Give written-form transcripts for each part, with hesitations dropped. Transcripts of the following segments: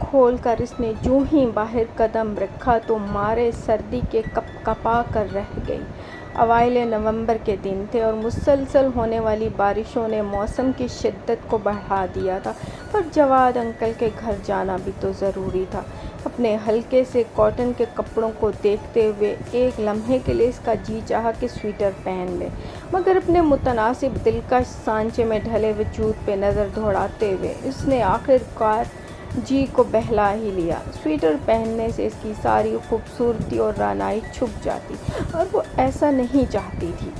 کھول کر اس نے جو ہی باہر قدم رکھا تو مارے سردی کے کپ کپا کر رہ گئی۔ اوائل نومبر کے دن تھے اور مسلسل ہونے والی بارشوں نے موسم کی شدت کو بڑھا دیا تھا، پر جواد انکل کے گھر جانا بھی تو ضروری تھا۔ اپنے ہلکے سے کاٹن کے کپڑوں کو دیکھتے ہوئے ایک لمحے کے لیے اس کا جی چاہا کہ سویٹر پہن لے، مگر اپنے متناسب دلکش سانچے میں ڈھلے وجود پہ نظر دوڑاتے ہوئے اس نے آخر کار جی کو بہلا ہی لیا۔ سویٹر پہننے سے اس کی ساری خوبصورتی اور رعنائی چھپ جاتی اور وہ ایسا نہیں چاہتی تھی۔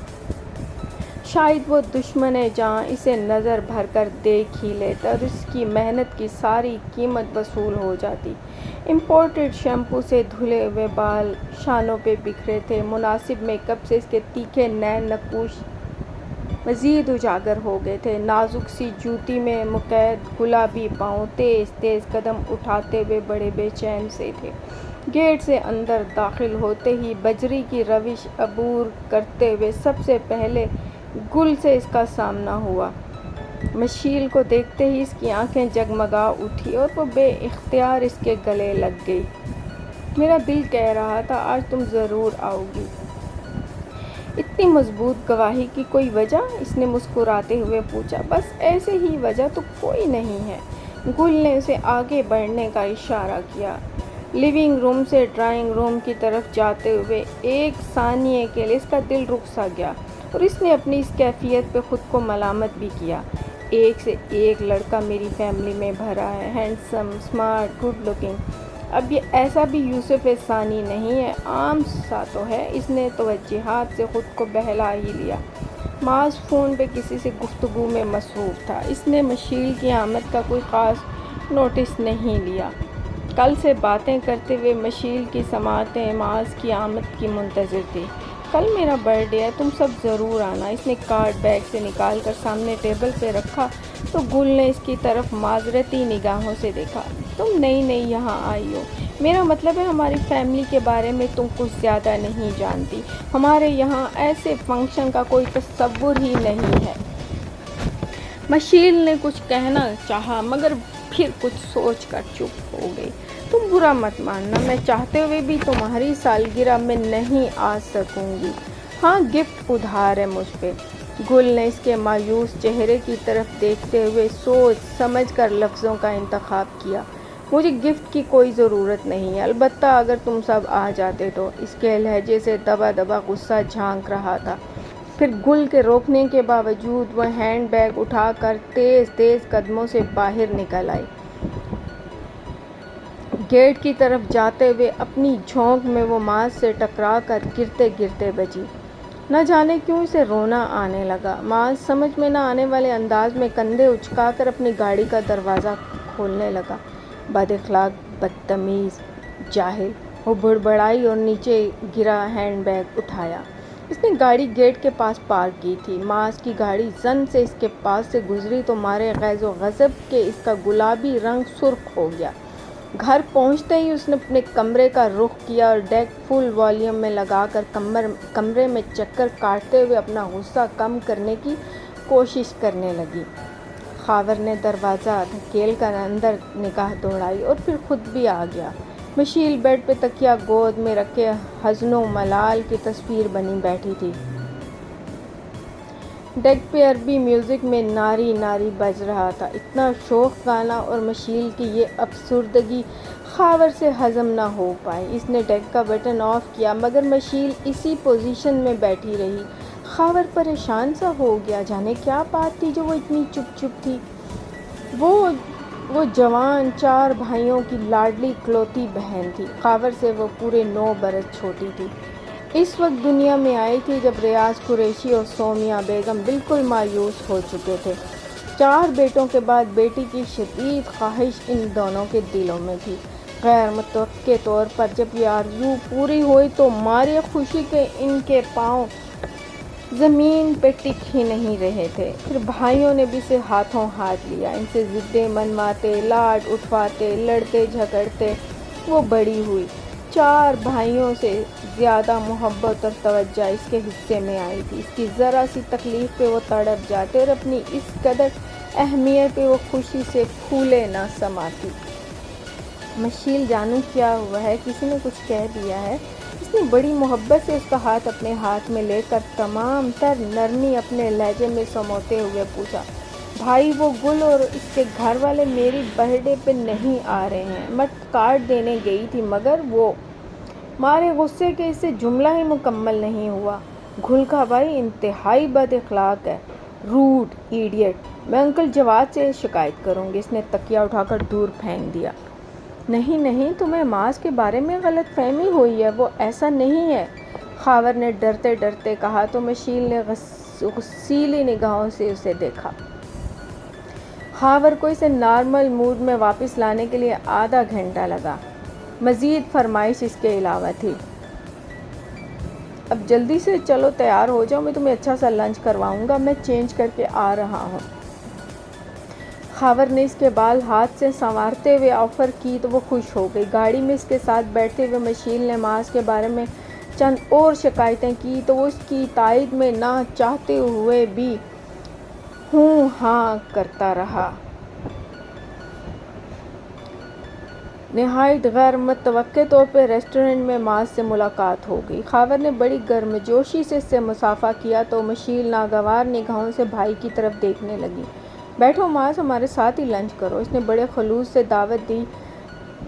شاید وہ دشمن جاں اسے نظر بھر کر دیکھ ہی لیتا اور اس کی محنت کی ساری قیمت وصول ہو جاتی۔ امپورٹڈ شیمپو سے دھلے ہوئے بال شانوں پہ بکھرے تھے، مناسب میک اپ سے اس کے تیکھے نین نقوش مزید اجاگر ہو گئے تھے۔ نازک سی جوتی میں مقید گلابی پاؤں تیز تیز قدم اٹھاتے ہوئے بڑے بے چین سے تھے۔ گیٹ سے اندر داخل ہوتے ہی بجری کی روش عبور کرتے ہوئے سب سے پہلے گل سے اس کا سامنا ہوا۔ مشیل کو دیکھتے ہی اس کی آنکھیں جگمگا اٹھی اور وہ بے اختیار اس کے گلے لگ گئی۔ میرا دل کہہ رہا تھا آج تم ضرور آؤ گی۔ اتنی مضبوط گواہی کی کوئی وجہ؟ اس نے مسکراتے ہوئے پوچھا۔ بس ایسے ہی، وجہ تو کوئی نہیں ہے۔ گل نے اسے آگے بڑھنے کا اشارہ کیا۔ لیونگ روم سے ڈرائنگ روم کی طرف جاتے ہوئے ایک ثانیے کے لیے اس کا دل رک سا گیا اور اس نے اپنی اس کیفیت پہ خود کو ملامت بھی کیا۔ ایک سے ایک لڑکا میری فیملی میں بھرا ہے، ہینڈسم، اسمارٹ، گڈ لکنگ۔ اب یہ ایسا بھی یوسف ثانی نہیں ہے، عام سا تو ہے۔ اس نے توجہات سے خود کو بہلا ہی لیا۔ معاذ فون پہ کسی سے گفتگو میں مصروف تھا۔ اس نے مشیل کی آمد کا کوئی خاص نوٹس نہیں لیا۔ کل سے باتیں کرتے ہوئے مشیل کی سماعتیں معاذ کی آمد کی منتظر تھی۔ کل میرا برتھ ڈے ہے، تم سب ضرور آنا۔ اس نے کارڈ بیگ سے نکال کر سامنے ٹیبل پہ رکھا تو گل نے اس کی طرف معذرتی نگاہوں سے دیکھا۔ تم نئی نئی یہاں آئی ہو، میرا مطلب ہے ہماری فیملی کے بارے میں تم کچھ زیادہ نہیں جانتی۔ ہمارے یہاں ایسے فنکشن کا کوئی تصور ہی نہیں ہے۔ مشیل نے کچھ کہنا چاہا مگر پھر کچھ سوچ کر چپ ہو گئی۔ تم برا مت ماننا، میں چاہتے ہوئے بھی تمہاری سالگرہ میں نہیں آ سکوں گی۔ ہاں، گفٹ ادھار ہے مجھ پہ۔ گل نے اس کے مایوس چہرے کی طرف دیکھتے ہوئے سوچ سمجھ کر لفظوں کا انتخاب کیا۔ مجھے گفٹ کی کوئی ضرورت نہیں ہے، البتہ اگر تم سب آ جاتے تو۔ اس کے لہجے سے دبا دبا غصہ جھانک رہا تھا۔ پھر گل کے روکنے کے باوجود وہ ہینڈ بیگ اٹھا کر تیز تیز قدموں سے باہر نکل آئی۔ گیٹ کی طرف جاتے ہوئے اپنی جھونک میں وہ معاذ سے ٹکرا کر گرتے گرتے بچی۔ نہ جانے کیوں اسے رونا آنے لگا۔ معاذ سمجھ میں نہ آنے والے انداز میں کندھے اچکا کر اپنی گاڑی کا دروازہ کھولنے لگا۔ بد اخلاق، بدتمیز، جاہل، وہ بڑبڑائی اور نیچے گرا ہینڈ بیگ اٹھایا۔ اس نے گاڑی گیٹ کے پاس پارک کی تھی۔ معاذ کی گاڑی زن سے اس کے پاس سے گزری تو مارے غیظ و غضب کے اس کا گلابی رنگ سرخ ہو گیا۔ گھر پہنچتے ہی اس نے اپنے کمرے کا رخ کیا اور ڈیک فل والیوم میں لگا کر کمرے میں چکر کاٹتے ہوئے اپنا غصہ کم کرنے کی کوشش کرنے لگی۔ خاور نے دروازہ دھکیل کر اندر نگاہ دوڑائی اور پھر خود بھی آ گیا۔ مشیل بیڈ پہ تکیہ گود میں رکھے حزن و ملال کی تصویر بنی بیٹھی تھی۔ ڈیک پہ عربی میوزک میں ناری ناری بج رہا تھا۔ اتنا شوخ گانا اور مشیل کی یہ افسردگی خاور سے ہضم نہ ہو پائی۔ اس نے ڈیک کا بٹن آف کیا مگر مشیل اسی پوزیشن میں بیٹھی رہی۔ خاور پریشان سا ہو گیا، جانے کیا بات تھی جو وہ اتنی چپ چپ تھی۔ وہ جوان 4 بھائیوں کی لاڈلی اکلوتی بہن تھی۔ خاور سے وہ پورے 9 برس چھوٹی تھی۔ اس وقت دنیا میں آئی تھی جب ریاض قریشی اور سومیہ بیگم بالکل مایوس ہو چکے تھے۔ 4 بیٹوں کے بعد بیٹی کی شدید خواہش ان دونوں کے دلوں میں تھی۔ غیر متوقع طور پر جب یہ آرزو پوری ہوئی تو مارے خوشی کے ان کے پاؤں زمین پہ ٹک ہی نہیں رہے تھے۔ پھر بھائیوں نے بھی اسے ہاتھوں ہاتھ لیا، ان سے ضدیں منواتے، لاڈ اٹھواتے، لڑتے جھگڑتے وہ بڑی ہوئی۔ 4 بھائیوں سے زیادہ محبت اور توجہ اس کے حصے میں آئی تھی۔ اس کی ذرا سی تکلیف پہ وہ تڑپ جاتے اور اپنی اس قدر اہمیت پہ وہ خوشی سے پھولے نہ سماتی۔ مشیل جانو کیا ہوا ہے، کسی نے کچھ کہہ دیا ہے؟ اس نے بڑی محبت سے اس کا ہاتھ اپنے ہاتھ میں لے کر تمام تر نرمی اپنے لہجے میں سموتے ہوئے پوچھا۔ بھائی وہ گل اور اس کے گھر والے میری برتھ ڈے پہ نہیں آ رہے ہیں، میں کارڈ دینے گئی تھی مگر وہ مارے غصے کے اس سے جملہ ہی مکمل نہیں ہوا۔ گل کا بھائی انتہائی بد اخلاق ہے، روڈ ایڈیٹ، میں انکل جواد سے شکایت کروں گی۔ اس نے تکیہ اٹھا کر دور پھینک دیا۔ نہیں نہیں، تمہیں معاذ کے بارے میں غلط فہمی ہوئی ہے، وہ ایسا نہیں ہے، خاور نے ڈرتے ڈرتے کہا تو مشیل نے غصیلی نگاہوں سے اسے دیکھا۔ خاور کو اسے نارمل موڈ میں واپس لانے کے لیے آدھا گھنٹہ لگا۔ مزید فرمائش اس کے علاوہ تھی۔ اب جلدی سے چلو تیار ہو جاؤ، میں تمہیں اچھا سا لنچ کرواؤں گا، میں چینج کر کے آ رہا ہوں۔ خاور نے اس کے بال ہاتھ سے سنوارتے ہوئے آفر کی تو وہ خوش ہو گئی۔ گاڑی میں اس کے ساتھ بیٹھتے ہوئے مشیل نے معاذ کے بارے میں چند اور شکایتیں کی تو وہ اس کی تائید میں نہ چاہتے ہوئے بھی ہوں ہاں کرتا رہا۔ نہایت غیر متوقع طور پہ ریسٹورنٹ میں معاذ سے ملاقات ہو گئی۔ خاور نے بڑی گرمجوشی سے اس سے مصافحہ کیا تو مشیل ناگوار نگاہوں سے بھائی کی طرف دیکھنے لگی۔ بیٹھو معاذ، ہمارے ساتھ ہی لنچ کرو، اس نے بڑے خلوص سے دعوت دی۔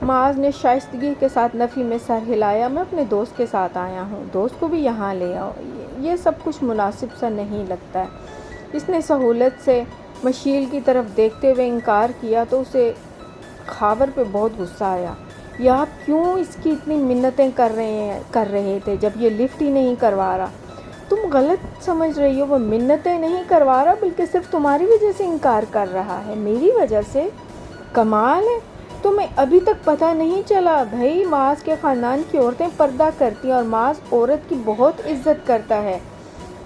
معاذ نے شائستگی کے ساتھ نفی میں سر ہلایا۔ میں اپنے دوست کے ساتھ آیا ہوں، دوست کو بھی یہاں لے آؤ، یہ سب کچھ مناسب سا نہیں لگتا ہے۔ اس نے سہولت سے مشیل کی طرف دیکھتے ہوئے انکار کیا تو اسے خاور پہ بہت غصہ آیا۔ یہ آپ کیوں اس کی اتنی منتیں کر رہے تھے جب یہ لفٹ ہی نہیں کروا رہا؟ تم غلط سمجھ رہی ہو، وہ منتیں نہیں کروا رہا بلکہ صرف تمہاری وجہ سے انکار کر رہا ہے۔ میری وجہ سے؟ کمال ہے، تمہیں ابھی تک پتہ نہیں چلا؟ بھائی معاذ کے خاندان کی عورتیں پردہ کرتی ہیں اور معاذ عورت کی بہت عزت کرتا ہے۔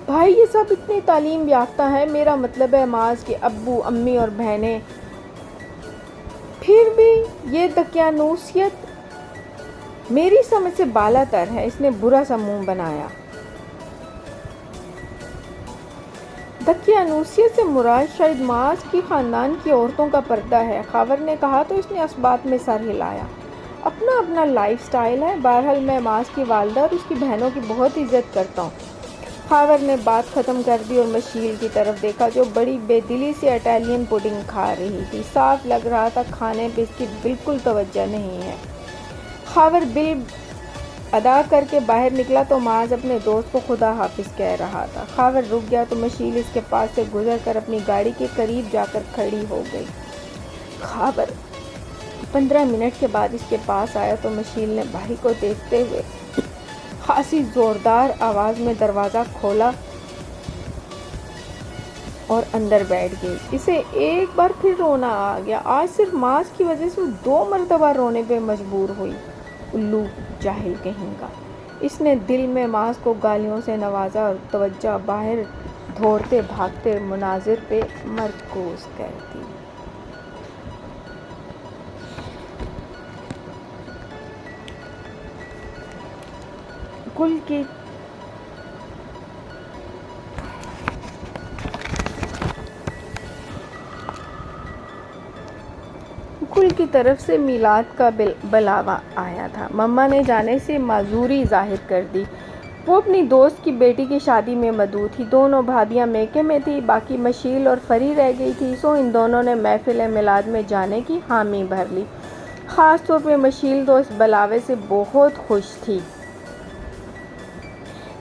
بھائی یہ سب اتنی تعلیم یافتہ ہے، میرا مطلب ہے معاذ کے ابو امی اور بہنیں۔ پھر بھی یہ دقیانوسیت میری سمجھ سے بالا تر ہے۔ اس نے برا سا منہ بنایا۔ دقیانوسیت سے مراد شاید معاذ کی خاندان کی عورتوں کا پردہ ہے، خاور نے کہا تو اس نے اس بات میں سر ہلایا۔ اپنا اپنا لائف سٹائل ہے، بہرحال میں معاذ کی والدہ اور اس کی بہنوں کی بہت عزت کرتا ہوں۔ خاور نے بات ختم کر دی اور مشیل کی طرف دیکھا جو بڑی بے دلی سے اٹیلین پڈنگ کھا رہی تھی۔ صاف لگ رہا تھا کھانے پہ اس کی بالکل توجہ نہیں ہے۔ خاور بل ادا کر کے باہر نکلا تو معاذ اپنے دوست کو خدا حافظ کہہ رہا تھا۔ خاور رک گیا تو مشیل اس کے پاس سے گزر کر اپنی گاڑی کے قریب جا کر کھڑی ہو گئی۔ خاور 15 منٹ کے بعد اس کے پاس آیا تو مشیل نے بھائی کو دیکھتے ہوئے خاصی زوردار آواز میں دروازہ کھولا اور اندر بیٹھ گئی۔ اسے ایک بار پھر رونا آ گیا۔ آج صرف معاذ کی وجہ سے 2 مرتبہ رونے پہ مجبور ہوئی۔ الو جاہل کہیں کا۔ اس نے دل میں معاذ کو گالیوں سے نوازا اور توجہ باہر دوڑتے بھاگتے مناظر پہ مرکوز کر دی۔ گل کی طرف سے میلاد کا بلاوا آیا تھا۔ مما نے جانے سے معذوری ظاہر کر دی۔ وہ اپنی دوست کی بیٹی کی شادی میں مدعو تھی۔ دونوں بھابیاں میکے میں تھیں، باقی مشیل اور فری رہ گئی تھی، سو ان دونوں نے محفل میلاد میں جانے کی حامی بھر لی۔ خاص طور پہ مشیل تو اس بلاوے سے بہت خوش تھی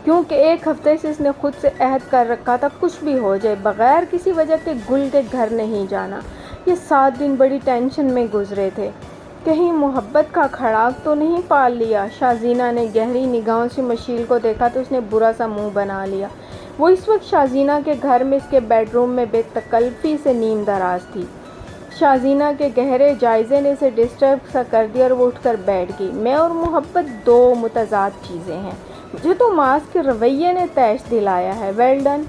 کیونکہ ایک ہفتے سے اس نے خود سے عہد کر رکھا تھا کچھ بھی ہو جائے بغیر کسی وجہ کے گل کے گھر نہیں جانا۔ یہ 7 دن بڑی ٹینشن میں گزرے تھے، کہیں محبت کا کھڑاک تو نہیں پال لیا۔ شازینہ نے گہری نگاہوں سے مشیل کو دیکھا تو اس نے برا سا منہ بنا لیا۔ وہ اس وقت شازینہ کے گھر میں اس کے بیڈ روم میں بے تکلفی سے نیم دراز تھی۔ شازینہ کے گہرے جائزے نے اسے ڈسٹرب سا کر دیا اور وہ اٹھ کر بیٹھ گئی۔ میں اور محبت 2 متضاد چیزیں ہیں، مجھے تو معاذ کے رویے نے تیش دلایا ہے۔ Well done.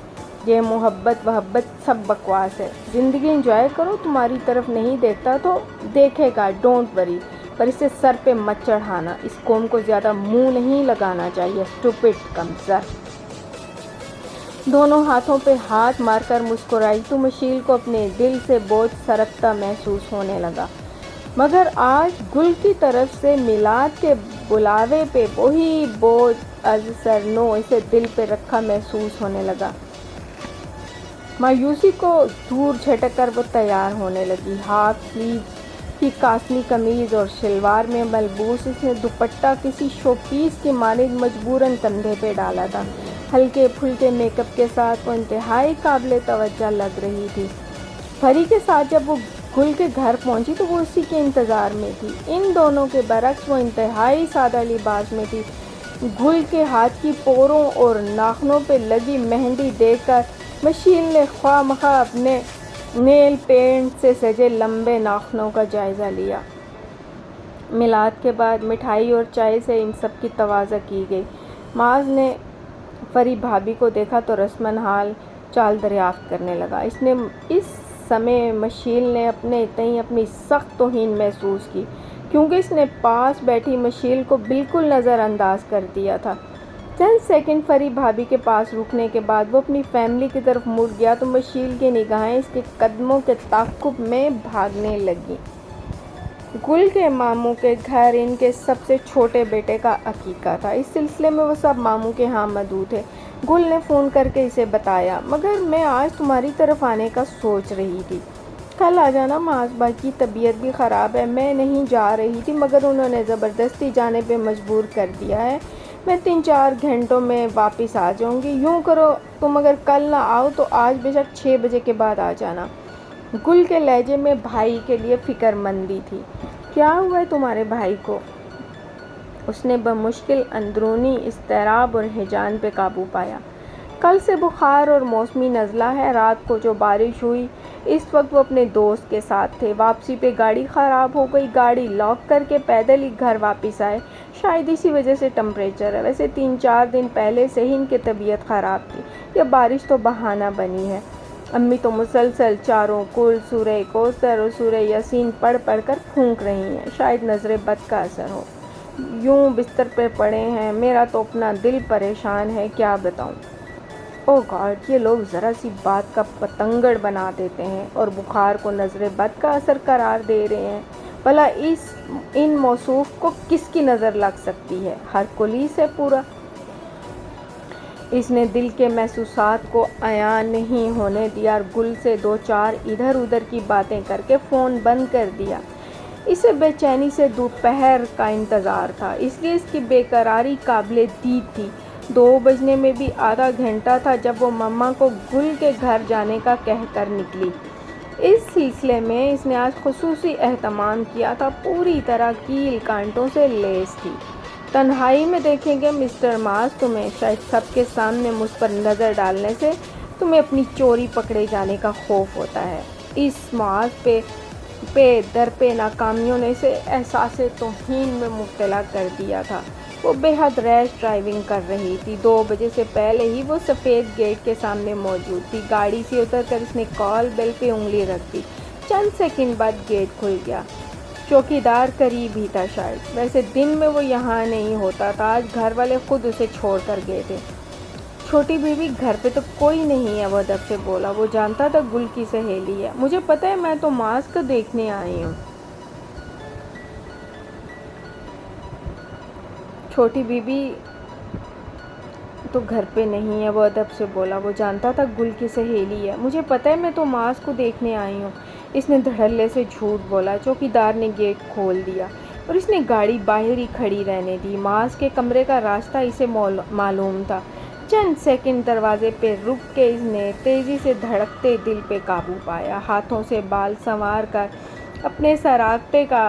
یہ محبت سب بکواس ہے، زندگی انجوائے کرو۔ تمہاری طرف نہیں دیکھتا تو دیکھے گا، ڈونٹ وری، پر اسے سر پہ مت چڑھانا۔ اس قوم کو زیادہ منہ نہیں لگانا چاہیے، اسٹوپڈ کمزر۔ دونوں ہاتھوں پہ ہاتھ مار کر مسکرائی تو مشیل کو اپنے دل سے بوجھ سرکتا محسوس ہونے لگا۔ مگر آج گل کی طرف سے میلاد کے بلاوے پہ وہی بوجھ از سر نو اسے دل پہ رکھا محسوس ہونے لگا۔ مایوسی کو دور جھٹک کر وہ تیار ہونے لگی۔ ہاف سلیو کی کاسنی قمیض اور شلوار میں ملبوس اس نے دوپٹہ کسی شو پیس کی مانند مجبوراً کندھے پہ ڈالا تھا۔ ہلکے پھلکے میک اپ کے ساتھ وہ انتہائی قابل توجہ لگ رہی تھی۔ پری کے ساتھ جب وہ گل کے گھر پہنچی تو وہ اسی کے انتظار میں تھی۔ ان دونوں کے برعکس وہ انتہائی سادہ لباس میں تھی۔ گل کے ہاتھ کی پوروں اور ناخنوں پہ لگی مہندی دیکھ کر مشیل نے خواہ مخواہ اپنے نیل پینٹ سے سجے لمبے ناخنوں کا جائزہ لیا۔ میلاد کے بعد مٹھائی اور چائے سے ان سب کی تواضع کی گئی۔ معاذ نے پری بھابھی کو دیکھا تو رسماً حال چال دریافت کرنے لگا۔ اس سمے مشیل نے اپنے تئیں اپنی سخت توہین محسوس کی، کیونکہ اس نے پاس بیٹھی مشیل کو بالکل نظر انداز کر دیا تھا۔ چند سیکنڈ پری بھابھی کے پاس رکنے کے بعد وہ اپنی فیملی کی طرف مڑ گیا تو مشیل کی نگاہیں اس کے قدموں کے تعاقب میں بھاگنے لگیں۔ گل کے ماموں کے گھر ان کے سب سے چھوٹے بیٹے کا عقیقہ تھا۔ اس سلسلے میں وہ سب ماموں کے ہاں مدعو تھے۔ گل نے فون کر کے اسے بتایا، مگر میں آج تمہاری طرف آنے کا سوچ رہی تھی۔ کل آ جانا، معاذ بھائی کی طبیعت بھی خراب ہے۔ میں نہیں جا رہی تھی مگر انہوں نے زبردستی جانے پہ مجبور کر دیا ہے۔ میں 3-4 گھنٹوں میں واپس آ جاؤں گی۔ یوں کرو تم اگر کل نہ آؤ تو آج بے شک 6 بجے کے بعد آ جانا۔ گل کے لہجے میں بھائی کے لیے فکر مندی تھی۔ کیا ہوا ہے تمہارے بھائی کو؟ اس نے بمشکل اندرونی اضطراب اور ہیجان پہ قابو پایا۔ کل سے بخار اور موسمی نزلہ ہے۔ رات کو جو بارش ہوئی، اس وقت وہ اپنے دوست کے ساتھ تھے۔ واپسی پہ گاڑی خراب ہو گئی، گاڑی لاک کر کے پیدل ہی گھر واپس آئے۔ شاید اسی وجہ سے ٹمپریچر ہے۔ ویسے 3-4 دن پہلے سے ہی ان کی طبیعت خراب تھی۔ یہ بارش تو بہانہ بنی ہے۔ امی تو مسلسل چاروں کل، سورہ کوثر اور سورہ یاسین پڑھ پڑھ کر پھونک رہی ہیں۔ شاید نظر بد کا اثر ہو۔ یوں بستر پہ پڑے ہیں، میرا تو اپنا دل پریشان ہے، کیا بتاؤں۔ او گاڈ، یہ لوگ ذرا سی بات کا پتنگڑ بنا دیتے ہیں اور بخار کو نظر بد کا اثر قرار دے رہے ہیں۔ بھلا ان موصوف کو کس کی نظر لگ سکتی ہے؟ ہرکلیس ہے پورا۔ اس نے دل کے محسوسات کو عیاں نہیں ہونے دیا اور گل سے 2-4 ادھر ادھر کی باتیں کر کے فون بند کر دیا۔ اسے بے چینی سے دوپہر کا انتظار تھا، اس لیے اس کی بے قراری قابل دید تھی۔ 2 بجنے میں بھی آدھا گھنٹہ تھا جب وہ مما کو گل کے گھر جانے کا کہہ کر نکلی۔ اس سلسلے میں اس نے آج خصوصی اہتمام کیا تھا، پوری طرح کیل کانٹوں سے لیس تھی۔ تنہائی میں دیکھیں گے مسٹر معاذ تمہیں، شاید سب کے سامنے مجھ پر نظر ڈالنے سے تمہیں اپنی چوری پکڑے جانے کا خوف ہوتا ہے۔ اس معاذ پہ در پہ ناکامیوں نے اسے احساس توہین میں مبتلا کر دیا تھا۔ وہ بے حد ریش ڈرائیونگ کر رہی تھی۔ 2 بجے سے پہلے ہی وہ سفید گیٹ کے سامنے موجود تھی۔ گاڑی سے اتر کر اس نے کال بیل پہ انگلی رکھ دی۔ چند سیکنڈ بعد گیٹ کھل گیا۔ چوکیدار قریب ہی تھا شاید، ویسے دن میں وہ یہاں نہیں ہوتا تھا، آج گھر والے خود اسے چھوڑ کر گئے تھے۔ چھوٹی بیوی گھر پہ تو کوئی نہیں ہے، وہ ادب سے بولا۔ وہ جانتا تھا گل کی سہیلی ہے۔ مجھے پتہ ہے، میں تو معاذ کو دیکھنے آئی ہوں۔ چھوٹی بیوی تو گھر پہ نہیں ہے، وہ ادب سے بولا۔ وہ جانتا تھا گل کی سہیلی ہے۔ مجھے پتہ ہے، میں تو معاذ کو دیکھنے آئی ہوں، اس نے دھڑلے سے جھوٹ بولا۔ چوکیدار نے گیٹ کھول دیا اور اس نے گاڑی باہر ہی کھڑی رہنے دی۔ معاذ کے کمرے کا راستہ اسے معلوم تھا۔ چند سیکنڈ دروازے پہ رک کے اس نے تیزی سے دھڑکتے دل پہ قابو پایا۔ ہاتھوں سے بال سنوار کر اپنے سراغپے کا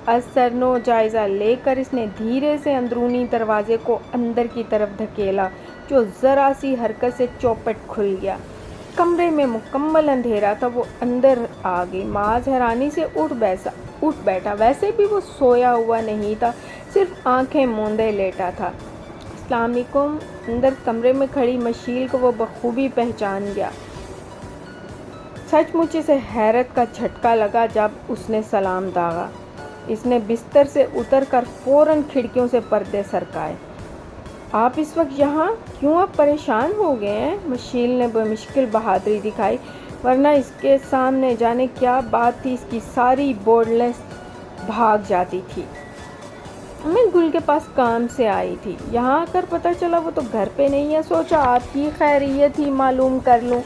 از سر نو جائزہ لے کر اس نے دھیرے سے اندرونی دروازے کو اندر کی طرف دھکیلا، جو ذرا سی حرکت سے چوپٹ کھل گیا۔ کمرے میں مکمل اندھیرا تھا۔ وہ اندر آ گئی۔ معاذ حیرانی سے اٹھ بیٹھا، ویسے بھی وہ سویا ہوا نہیں تھا، صرف آنکھیں موندے لیٹا تھا۔ السلام علیکم۔ اندر کمرے میں کھڑی مشیل کو وہ بخوبی پہچان گیا۔ سچ مچ اسے حیرت کا جھٹکا لگا جب اس نے سلام داغا۔ اس نے بستر سے اتر کر فوراً کھڑکیوں سے پردے سرکائے۔ آپ اس وقت یہاں کیوں؟ آپ پریشان ہو گئے ہیں؟ مشیل نے بمشکل بہادری دکھائی، ورنہ اس کے سامنے جانے کیا بات تھی۔ اس کی ساری بھاگ جاتی تھی۔ میں گل کے پاس کام سے آئی تھی، یہاں آ کر پتہ چلا وہ تو گھر پہ نہیں ہے، سوچا آپ کی خیریت ہی معلوم کر لوں۔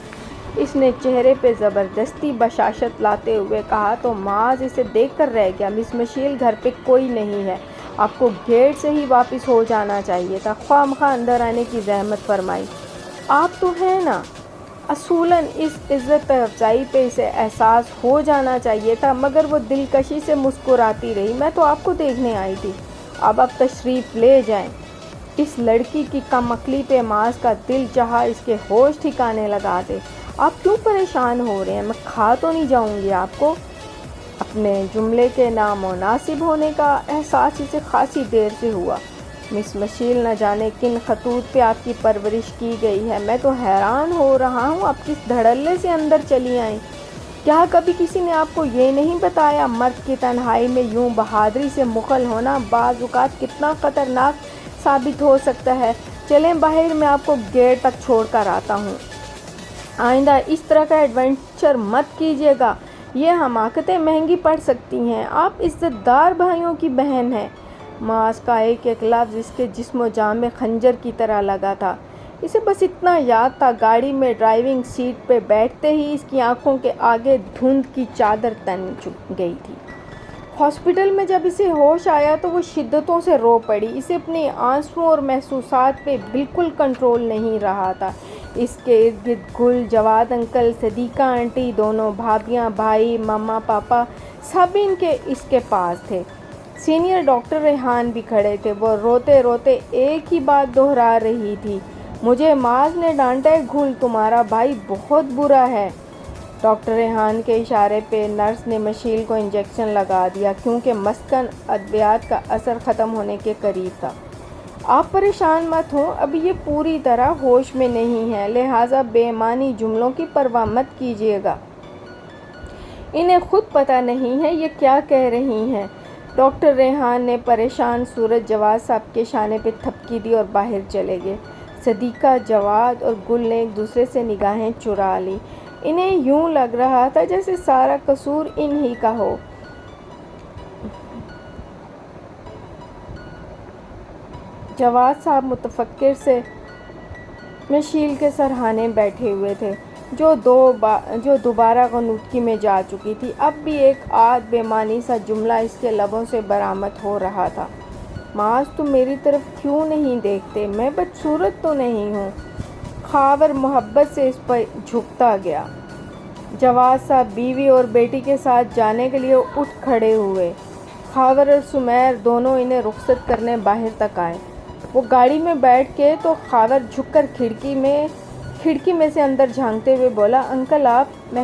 اس نے چہرے پہ زبردستی بشاشت لاتے ہوئے کہا تو معاذ اسے دیکھ کر رہ گیا۔ مس مشیل گھر پہ کوئی نہیں ہے، آپ کو گیٹ سے ہی واپس ہو جانا چاہیے تھا، خواہ مخواہ اندر آنے کی زحمت فرمائی۔ آپ تو ہیں نا۔ اصولاً اس عزت افزائی پہ اسے احساس ہو جانا چاہیے تھا، مگر وہ دلکشی سے مسکراتی رہی۔ میں تو آپ کو دیکھنے آئی تھی، اب آپ تشریف لے جائیں۔ اس لڑکی کی کم عقلی پہ معاذ کا دل چاہا اس کے ہوش ٹھکانے لگا دے۔ آپ کیوں پریشان ہو رہے ہیں؟ میں کھا تو نہیں جاؤں گی آپ کو؟ اپنے جملے کے نامناسب ہونے کا احساس اسے خاصی دیر سے ہوا۔ مس مشیل نہ جانے کن خطوط پہ آپ کی پرورش کی گئی ہے، میں تو حیران ہو رہا ہوں آپ کس دھڑلے سے اندر چلی آئیں۔ کیا کبھی کسی نے آپ کو یہ نہیں بتایا مرد کی تنہائی میں یوں بہادری سے مخل ہونا بعض اوقات کتنا خطرناک ثابت ہو سکتا ہے؟ چلیں باہر، میں آپ کو گیٹ تک چھوڑ کر آتا ہوں۔ آئندہ اس طرح کا ایڈونچر مت کیجیے گا، یہ حماقتیں مہنگی پڑ سکتی ہیں۔ آپ عزت دار بھائیوں کی بہن ہیں۔ معاذ کا ایک ایک لفظ اس کے جسم و جاں میں خنجر کی طرح لگا تھا۔ اسے بس اتنا یاد تھا، گاڑی میں ڈرائیونگ سیٹ پہ بیٹھتے ہی اس کی آنکھوں کے آگے دھند کی چادر تن گئی تھی۔ ہاسپٹل میں جب اسے ہوش آیا تو وہ شدتوں سے رو پڑی۔ اسے اپنے آنسوؤں اور محسوسات پہ بالکل کنٹرول نہیں رہا تھا۔ اس کے ارد گرد گل، جواد انکل، صدیقہ آنٹی، دونوں بھابیاں، بھائی، ماما، پاپا، سب اس کے پاس تھے۔ سینئر ڈاکٹر ریحان بھی کھڑے تھے۔ وہ روتے روتے ایک ہی بات دہرا رہی تھی، مجھے معاذ نے ڈانٹا ہے گل، تمہارا بھائی بہت برا ہے۔ ڈاکٹر ریحان کے اشارے پہ نرس نے مشیل کو انجیکشن لگا دیا، کیونکہ مسکن ادویات کا اثر ختم ہونے کے قریب تھا۔ آپ پریشان مت ہوں، ابھی یہ پوری طرح ہوش میں نہیں ہے، لہٰذا بے معنی جملوں کی پرواہ مت کیجیے گا۔ انہیں خود پتہ نہیں ہے یہ کیا کہہ رہی ہیں۔ ڈاکٹر ریحان نے پریشان صورت جواد صاحب کے شانے پہ تھپکی دی اور باہر چلے گئے۔ صدیقہ، جواد اور گل نے ایک دوسرے سے نگاہیں چرا لیں۔ انہیں یوں لگ رہا تھا جیسے سارا قصور انہی کا ہو۔ جواد صاحب متفکر سے مشیل کے سرہانے بیٹھے ہوئے تھے، جو دوبارہ غنودگی میں جا چکی تھی۔ اب بھی ایک آدھ بے معنی سا جملہ اس کے لبوں سے برآمد ہو رہا تھا، معاذ تم میری طرف کیوں نہیں دیکھتے؟ میں بدصورت تو نہیں ہوں؟ خاور محبت سے اس پر جھکتا گیا۔ جواد صاحب بیوی اور بیٹی کے ساتھ جانے کے لیے اٹھ کھڑے ہوئے۔ خاور اور سمیر دونوں انہیں رخصت کرنے باہر تک آئے۔ وہ گاڑی میں بیٹھ کے تو خاور جھک کر کھڑکی میں سے اندر جھانکتے ہوئے بولا، انکل آپ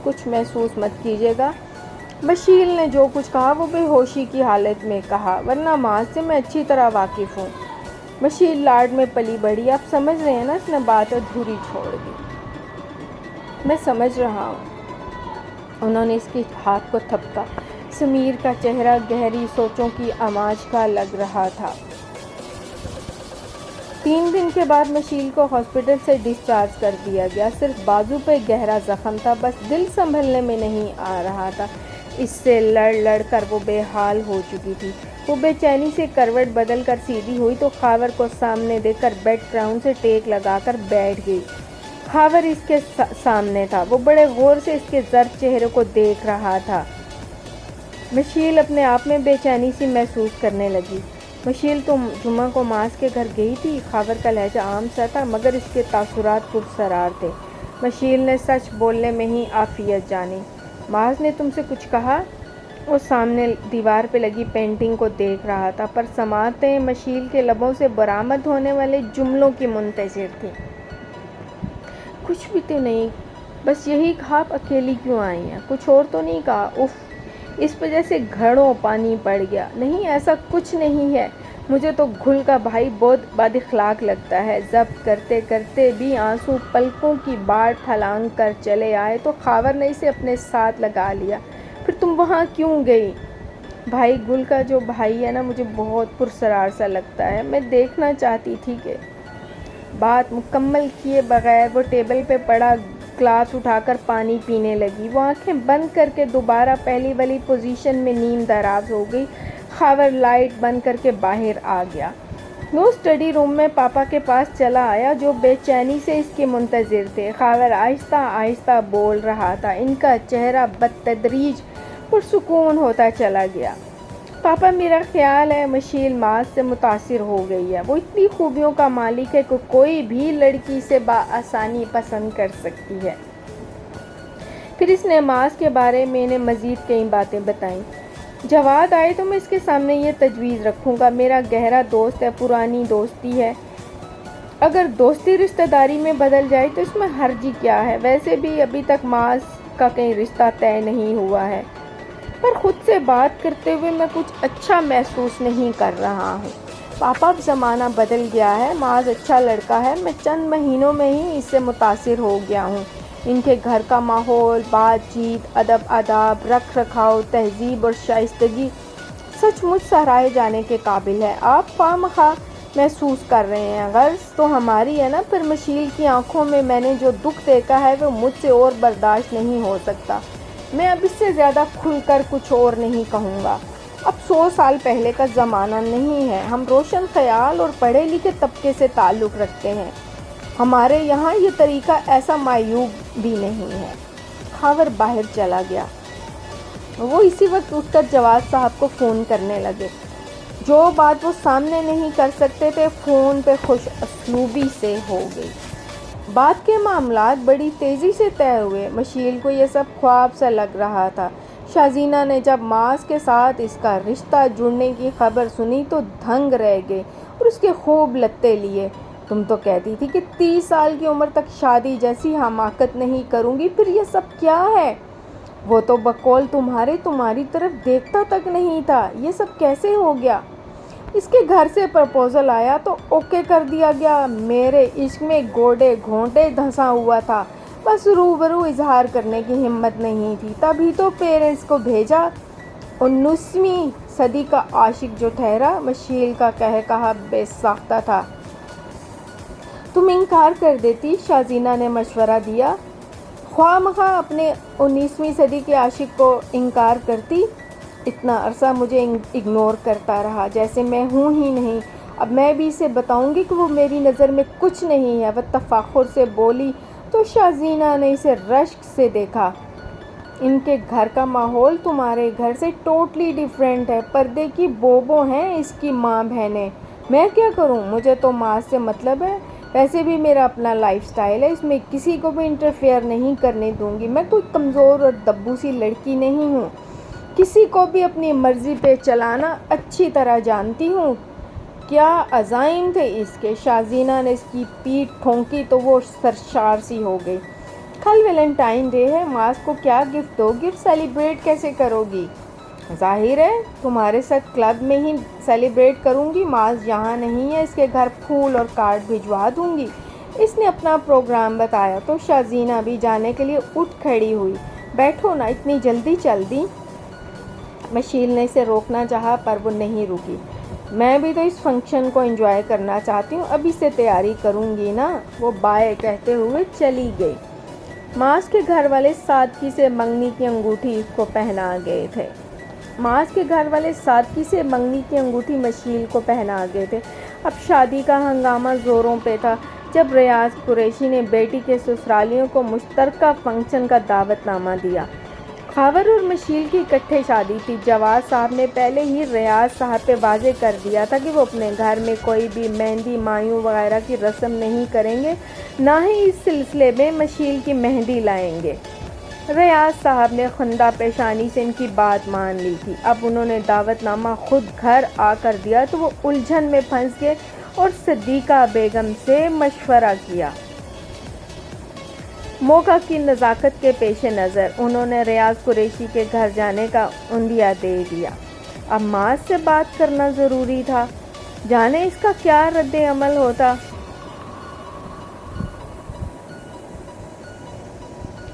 کچھ محسوس مت کیجیے گا۔ مشیل نے جو کچھ کہا وہ بے ہوشی کی حالت میں کہا، ورنہ معاذ سے میں اچھی طرح واقف ہوں۔ مشیل لاڈ میں پلی بڑھی۔ آپ سمجھ رہے ہیں نا، اس نے بات ادھوری چھوڑ دی۔ میں سمجھ رہا ہوں۔ انہوں نے اس کے ہاتھ کو تھپکا۔ سمیر کا چہرہ گہری سوچوں کی آماج کا لگ رہا تھا۔ 3 دن کے بعد مشیل کو ہاسپٹل سے ڈسچارج کر دیا گیا۔ صرف بازو پہ گہرا زخم تھا، بس دل سنبھلنے میں نہیں آ رہا تھا۔ اس سے لڑ لڑ کر وہ بے حال ہو چکی تھی۔ وہ بے چینی سے کروٹ بدل کر سیدھی ہوئی تو خاور کو سامنے دیکھ کر بیڈ کراؤن سے ٹیک لگا کر بیٹھ گئی۔ خاور اس کے سامنے تھا، وہ بڑے غور سے اس کے زرد چہرے کو دیکھ رہا تھا۔ مشیل اپنے آپ میں بے چینی سی محسوس کرنے لگی۔ مشیل تم جمعہ کو معاذ کے گھر گئی تھی؟ خاور کا لہجہ عام سا تھا، مگر اس کے تاثرات پرسرار تھے۔ مشیل نے سچ بولنے میں ہی عافیت جانی۔ معاذ نے تم سے کچھ کہا؟ وہ سامنے دیوار پہ لگی پینٹنگ کو دیکھ رہا تھا، پر سماعتیں مشیل کے لبوں سے برآمد ہونے والے جملوں کی منتظر تھیں۔ کچھ بھی تو نہیں، بس یہی کہا آپ اکیلی کیوں آئی ہیں، کچھ اور تو نہیں کہا؟ اف، اس پہ جیسے گھڑوں پانی پڑ گیا۔ نہیں، ایسا کچھ نہیں ہے، مجھے تو گل کا بھائی بہت بد اخلاق لگتا ہے۔ ضبط کرتے کرتے بھی آنسو پلکوں کی باڑ پھلانگ کر چلے آئے تو خاور نے اسے اپنے ساتھ لگا لیا۔ پھر تم وہاں کیوں گئی؟ بھائی گل کا جو بھائی ہے نا، مجھے بہت پرسرار سا لگتا ہے، میں دیکھنا چاہتی تھی کہ… بات مکمل کیے بغیر وہ ٹیبل پہ پڑا گلاس اٹھا کر پانی پینے لگی۔ وہ آنکھیں بند کر کے دوبارہ پہلی والی پوزیشن میں نیم دراز ہو گئی۔ خاور لائٹ بند کر کے باہر آ گیا۔ وہ اسٹڈی روم میں پاپا کے پاس چلا آیا جو بے چینی سے اس کے منتظر تھے۔ خاور آہستہ آہستہ بول رہا تھا۔ ان کا چہرہ بتدریج پرسکون ہوتا چلا گیا۔ پاپا، میرا خیال ہے مشیل ماس سے متاثر ہو گئی ہے۔ وہ اتنی خوبیوں کا مالک ہے کہ کوئی بھی لڑکی اسے بآسانی پسند کر سکتی ہے۔ پھر اس نے ماس کے بارے میں انہیں مزید کئی باتیں بتائیں۔ جواد آئے تو میں اس کے سامنے یہ تجویز رکھوں گا۔ میرا گہرا دوست ہے، پرانی دوستی ہے۔ اگر دوستی رشتہ داری میں بدل جائے تو اس میں حرج کیا ہے؟ ویسے بھی ابھی تک ماس کا کہیں رشتہ طے نہیں ہوا ہے، پر خود سے بات کرتے ہوئے میں کچھ اچھا محسوس نہیں کر رہا ہوں۔ پاپا، اب زمانہ بدل گیا ہے۔ ماس اچھا لڑکا ہے۔ میں چند مہینوں میں ہی اس سے متاثر ہو گیا ہوں۔ ان کے گھر کا ماحول، بات چیت، ادب آداب، رکھ رکھاؤ، تہذیب اور شائستگی سچ مچ سراہے جانے کے قابل ہے۔ آپ خواہ مخواہ محسوس کر رہے ہیں، غرض تو ہماری ہے نا۔ پھر مشیل کی آنکھوں میں میں نے جو دکھ دیکھا ہے وہ مجھ سے اور برداشت نہیں ہو سکتا۔ میں اب اس سے زیادہ کھل کر کچھ اور نہیں کہوں گا۔ اب 100 سال پہلے کا زمانہ نہیں ہے۔ ہم روشن خیال اور پڑھے لکھے طبقے سے تعلق رکھتے ہیں۔ ہمارے یہاں یہ طریقہ ایسا معیوب بھی نہیں ہے۔ خاور باہر چلا گیا۔ وہ اسی وقت اٹھ کر جواد صاحب کو فون کرنے لگے۔ جو بات وہ سامنے نہیں کر سکتے تھے فون پہ خوش اسلوبی سے ہو گئی۔ بات کے معاملات بڑی تیزی سے طے ہوئے۔ مشیل کو یہ سب خواب سا لگ رہا تھا۔ شازینہ نے جب ماس کے ساتھ اس کا رشتہ جڑنے کی خبر سنی تو دھنگ رہ گئی اور اس کے خوب لتے لیے۔ تم تو کہتی تھی کہ 30 سال کی عمر تک شادی جیسی حماقت نہیں کروں گی، پھر یہ سب کیا ہے؟ وہ تو بقول تمہاری طرف دیکھتا تک نہیں تھا، یہ سب کیسے ہو گیا؟ اس کے گھر سے پرپوزل آیا تو اوکے کر دیا گیا۔ میرے عشق میں گوڈے گھونٹے دھنسا ہوا تھا، بس روبرو اظہار کرنے کی ہمت نہیں تھی، تبھی تو پیرنٹس کو بھیجا۔ 19ویں صدی کا عاشق جو ٹھہرا، مشیل کا کہا بے ساختہ تھا۔ تم انکار کر دیتی، شازینہ نے مشورہ دیا۔ خواہ مخواہ اپنے 19ویں صدی کے عاشق کو انکار کرتی؟ اتنا عرصہ مجھے اگنور کرتا رہا جیسے میں ہوں ہی نہیں۔ اب میں بھی اسے بتاؤں گی کہ وہ میری نظر میں کچھ نہیں ہے۔ وہ تفاخر سے بولی تو شازینہ نے اسے رشک سے دیکھا۔ ان کے گھر کا ماحول تمہارے گھر سے ٹوٹلی ڈیفرنٹ ہے۔ پردے کی بوبو ہیں اس کی ماں بہنیں۔ میں کیا کروں؟ مجھے تو ماں سے مطلب ہے۔ ویسے بھی میرا اپنا لائف سٹائل ہے، اس میں کسی کو بھی انٹرفیئر نہیں کرنے دوں گی۔ میں کوئی کمزور اور دبو سی لڑکی نہیں ہوں، کسی کو بھی اپنی مرضی پہ چلانا اچھی طرح جانتی ہوں۔ کیا عزائم تھے اس کے! شازینہ نے اس کی پیٹھ ٹھونکی تو وہ سرشار سی ہو گئی۔ کل ویلنٹائن ڈے ہے، ماس کو کیا گفٹ دو گی؟ سیلیبریٹ کیسے کرو گی؟ ظاہر ہے تمہارے ساتھ کلب میں ہی سیلیبریٹ کروں گی۔ ماس یہاں نہیں ہے، اس کے گھر پھول اور کارڈ بھجوا دوں گی۔ اس نے اپنا پروگرام بتایا تو شازینہ بھی جانے کے لیے اٹھ کھڑی ہوئی۔ بیٹھو نا، اتنی جلدی چل دی؟ مشیل نے اسے روکنا چاہا پر وہ نہیں رکی۔ میں بھی تو اس فنکشن کو انجوائے کرنا چاہتی ہوں، ابھی سے تیاری کروں گی نا۔ وہ بائے کہتے ہوئے چلی گئی۔ ماس کے گھر والے سادگی سے منگنی کی انگوٹھی کو پہنا گئے تھے۔ مشیل کو پہنا گئے تھے۔ اب شادی کا ہنگامہ زوروں پہ تھا۔ جب ریاض قریشی نے بیٹی کے سسرالیوں کو مشترکہ فنکشن کا دعوت نامہ دیا۔ خاور اور مشیل کی اکٹھے شادی تھی۔ جواد صاحب نے پہلے ہی ریاض صاحب پہ واضح کر دیا تھا کہ وہ اپنے گھر میں کوئی بھی مہندی مایوں وغیرہ کی رسم نہیں کریں گے، نہ ہی اس سلسلے میں مشیل کی مہندی لائیں گے۔ ریاض صاحب نے خندہ پیشانی سے ان کی بات مان لی تھی۔ اب انہوں نے دعوت نامہ خود گھر آ کر دیا تو وہ الجھن میں پھنس گئے اور صدیقہ بیگم سے مشورہ کیا۔ موقع کی نزاکت کے پیش نظر انہوں نے ریاض قریشی کے گھر جانے کا عندیہ دے دیا۔ اب ماس سے بات کرنا ضروری تھا، جانے اس کا کیا رد عمل ہوتا۔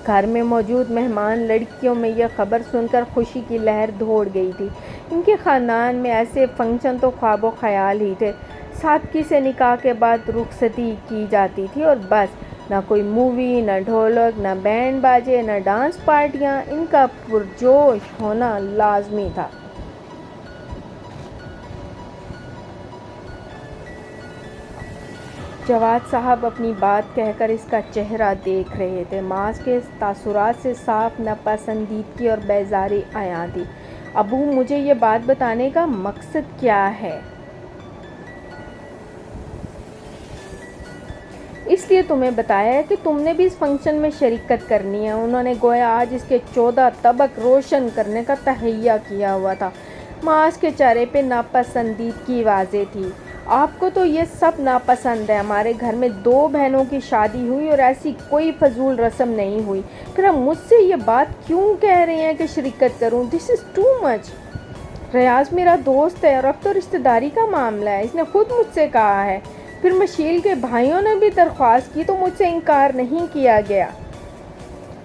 گھر میں موجود مہمان لڑکیوں میں یہ خبر سن کر خوشی کی لہر دوڑ گئی تھی۔ ان کے خاندان میں ایسے فنکشن تو خواب و خیال ہی تھے۔ سادگی سے نکاح کے بعد رخصتی کی جاتی تھی اور بس۔ نہ کوئی مووی، نہ ڈھولک، نہ بینڈ باجے، نہ ڈانس پارٹیاں، ان کا پرجوش ہونا لازمی تھا۔ جواد صاحب اپنی بات کہہ کر اس کا چہرہ دیکھ رہے تھے۔ معاذ کے تاثرات سے صاف ناپسندیدگی اور بیزاری عیاں تھی۔ ابو، مجھے یہ بات بتانے کا مقصد کیا ہے؟ اس لیے تمہیں بتایا ہے کہ تم نے بھی اس فنکشن میں شرکت کرنی ہے۔ انہوں نے گویا آج اس کے 14 طبق روشن کرنے کا تہیہ کیا ہوا تھا۔ معاذ کے چہرے پہ ناپسندیدگی واضح تھی۔ آپ کو تو یہ سب ناپسند ہے۔ ہمارے گھر میں 2 بہنوں کی شادی ہوئی اور ایسی کوئی فضول رسم نہیں ہوئی، پھر ہم مجھ سے یہ بات کیوں کہہ رہے ہیں کہ شرکت کروں؟ دس از ٹو مچ۔ ریاض میرا دوست ہے اور اب تو رشتہ داری کا معاملہ ہے، اس نے خود مجھ سے کہا ہے۔ پھر مشیل کے بھائیوں نے بھی درخواست کی تو مجھ سے انکار نہیں کیا گیا۔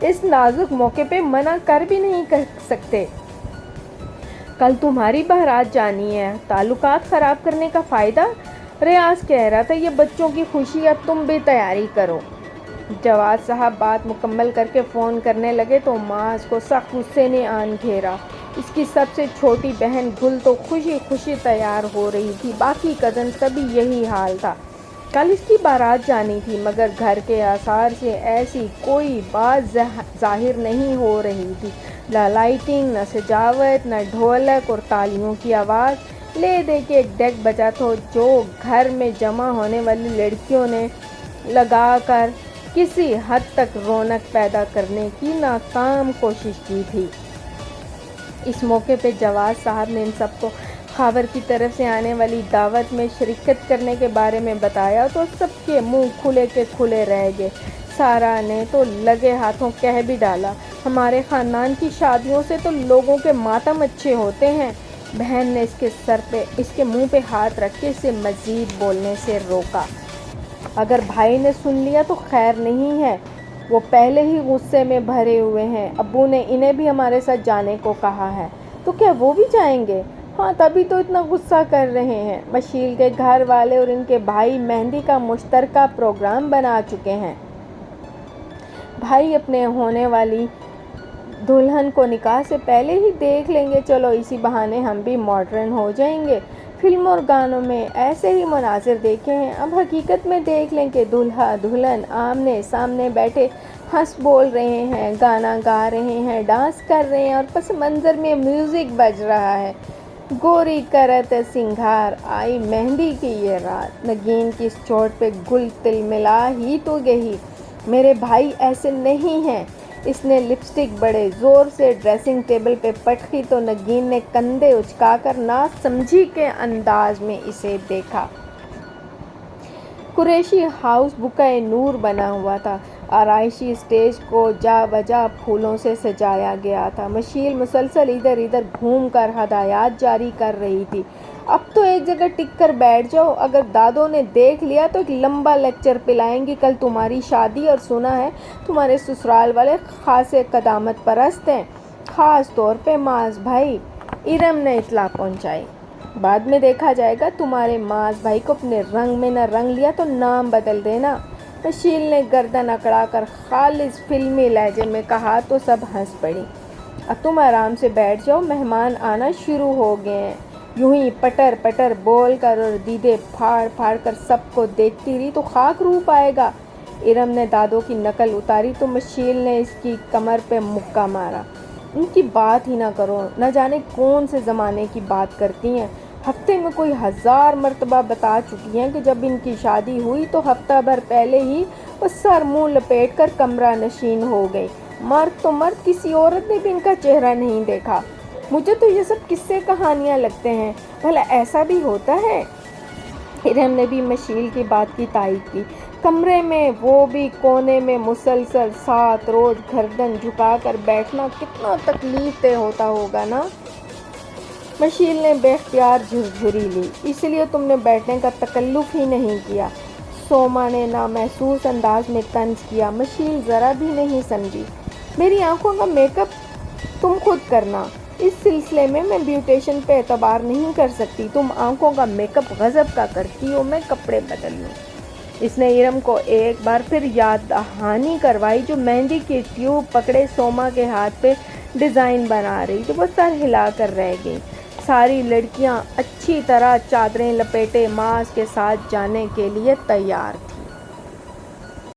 اس نازک موقع پہ منع کر بھی نہیں کر سکتے۔ کل تمہاری بارات جانی ہے، تعلقات خراب کرنے کا فائدہ؟ ریاض کہہ رہا تھا یہ بچوں کی خوشی، اب تم بھی تیاری کرو۔ جواد صاحب بات مکمل کر کے فون کرنے لگے تو معاذ کو سخت غصے نے آن گھیرا۔ اس کی سب سے چھوٹی بہن گل تو خوشی خوشی تیار ہو رہی تھی، باقی کزنز کا بھی یہی حال تھا۔ کل اس کی بارات جانی تھی، مگر گھر کے آثار سے ایسی کوئی بات ظاہر نہیں ہو رہی تھی، نہ لائٹنگ، نہ سجاوٹ، نہ ڈھولک اور تالیوں کی آواز۔ لے دے کے ایک ڈیک بجا تھا جو گھر میں جمع ہونے والی لڑکیوں نے لگا کر کسی حد تک رونق پیدا کرنے کی ناکام کوشش کی تھی۔ اس موقع پہ جواد صاحب نے ان سب کو خاور کی طرف سے آنے والی دعوت میں شرکت کرنے کے بارے میں بتایا تو سب کے منہ کھلے کے کھلے رہ گئے۔ سارا نے تو لگے ہاتھوں کہہ بھی ڈالا، ہمارے خاندان کی شادیوں سے تو لوگوں کے ماتم اچھے ہوتے ہیں۔ بہن نے اس کے منہ پہ ہاتھ رکھ کے اسے مزید بولنے سے روکا۔ اگر بھائی نے سن لیا تو خیر نہیں ہے، وہ پہلے ہی غصے میں بھرے ہوئے ہیں۔ ابو نے انہیں بھی ہمارے ساتھ جانے کو کہا ہے۔ تو کیا وہ بھی جائیں گے؟ ہاں، تبھی تو اتنا غصہ کر رہے ہیں۔ مشیل کے گھر والے اور ان کے بھائی مہندی کا مشترکہ پروگرام بنا چکے ہیں۔ بھائی اپنے ہونے والی دلہن کو نکاح سے پہلے ہی دیکھ لیں گے، چلو اسی بہانے ہم بھی ماڈرن ہو جائیں گے۔ فلموں اور گانوں میں ایسے ہی مناظر دیکھے ہیں، اب حقیقت میں دیکھ لیں کہ دلہا دلہن آمنے سامنے بیٹھے ہنس بول رہے ہیں، گانا گا رہے ہیں، ڈانس کر رہے ہیں اور پس منظر میں میوزک بج رہا ہے۔ گوری کرت سنگھار آئی مہندی کی یہ رات، نگین کی اس چوٹ پہ گل تل ملا ہی تو گئی۔ میرے بھائی ایسے نہیں ہیں۔ اس نے لپسٹک بڑے زور سے ڈریسنگ ٹیبل پہ پٹکی تو نگین نے کندھے اچکا کر نا سمجھی کے انداز میں اسے دیکھا۔ قریشی ہاؤس بقعۂ نور بنا ہوا تھا، آرائشی اسٹیج کو جا بجا پھولوں سے سجایا گیا تھا۔ مشیل مسلسل ادھر ادھر گھوم کر ہدایات جاری کر رہی تھی، اب تو ایک جگہ ٹک کر بیٹھ جاؤ، اگر دادوں نے دیکھ لیا تو ایک لمبا لیکچر پلائیں گی۔ کل تمہاری شادی اور سنا ہے تمہارے سسرال والے خاصے قدامت پرست ہیں، خاص طور پہ معاذ بھائی۔ ارم نے اطلاع پہنچائی، بعد میں دیکھا جائے گا، تمہارے معاذ بھائی کو اپنے رنگ میں نہ رنگ لیا تو نام بدل دینا۔ مشیل نے گردن اکڑا کر خالص فلمی لہجے میں کہا تو سب ہنس پڑی۔ اب تم آرام سے بیٹھ جاؤ، مہمان آنا شروع ہو گئے ہیں۔ یوں ہی پٹر پٹر بول کر اور دیدے پھاڑ پھاڑ کر سب کو دیکھتی رہی تو خاک روح پائے گا۔ ارم نے دادوں کی نقل اتاری تو مشیل نے اس کی کمر پہ مکہ مارا۔ ان کی بات ہی نہ کرو، نہ جانے کون سے زمانے کی بات کرتی ہیں۔ ہفتے میں کوئی 1000 مرتبہ بتا چکی ہیں کہ جب ان کی شادی ہوئی تو ہفتہ بھر پہلے ہی وہ سر منہ لپیٹ کر کمرہ نشین ہو گئی۔ مرد تو مرد، کسی عورت نے بھی ان کا چہرہ نہیں دیکھا۔ مجھے تو یہ سب قصے کہانیاں لگتے ہیں، بھلا ایسا بھی ہوتا ہے؟ ارم نے بھی مشیل کی بات کی تائید کی۔ کمرے میں، وہ بھی کونے میں، مسلسل 7 روز گردن جھکا کر بیٹھنا کتنا تکلیف دہ ہوتا ہوگا نا؟ مشیل نے بے اختیار جھرجھری لی۔ اس لیے تم نے بیٹھنے کا تکلف ہی نہیں کیا، سوما نے نامحسوس انداز میں طنز کیا۔ مشیل ذرا بھی نہیں سمجھی۔ میری آنکھوں کا میک اپ تم خود کرنا، اس سلسلے میں بیوٹیشن پہ اعتبار نہیں کر سکتی۔ تم آنکھوں کا میک اپ غضب کا کرتی ہو، میں کپڑے بدل لوں۔ اس نے ارم کو ایک بار پھر یاد دہانی کروائی جو مہندی کی ٹیوب پکڑے سوما کے ہاتھ پہ ڈیزائن بنا رہی تھی۔ وہ سر ہلا کر رہ گئی۔ ساری لڑکیاں اچھی طرح چادریں لپیٹے ماس کے ساتھ جانے کے لیے تیار تھیں۔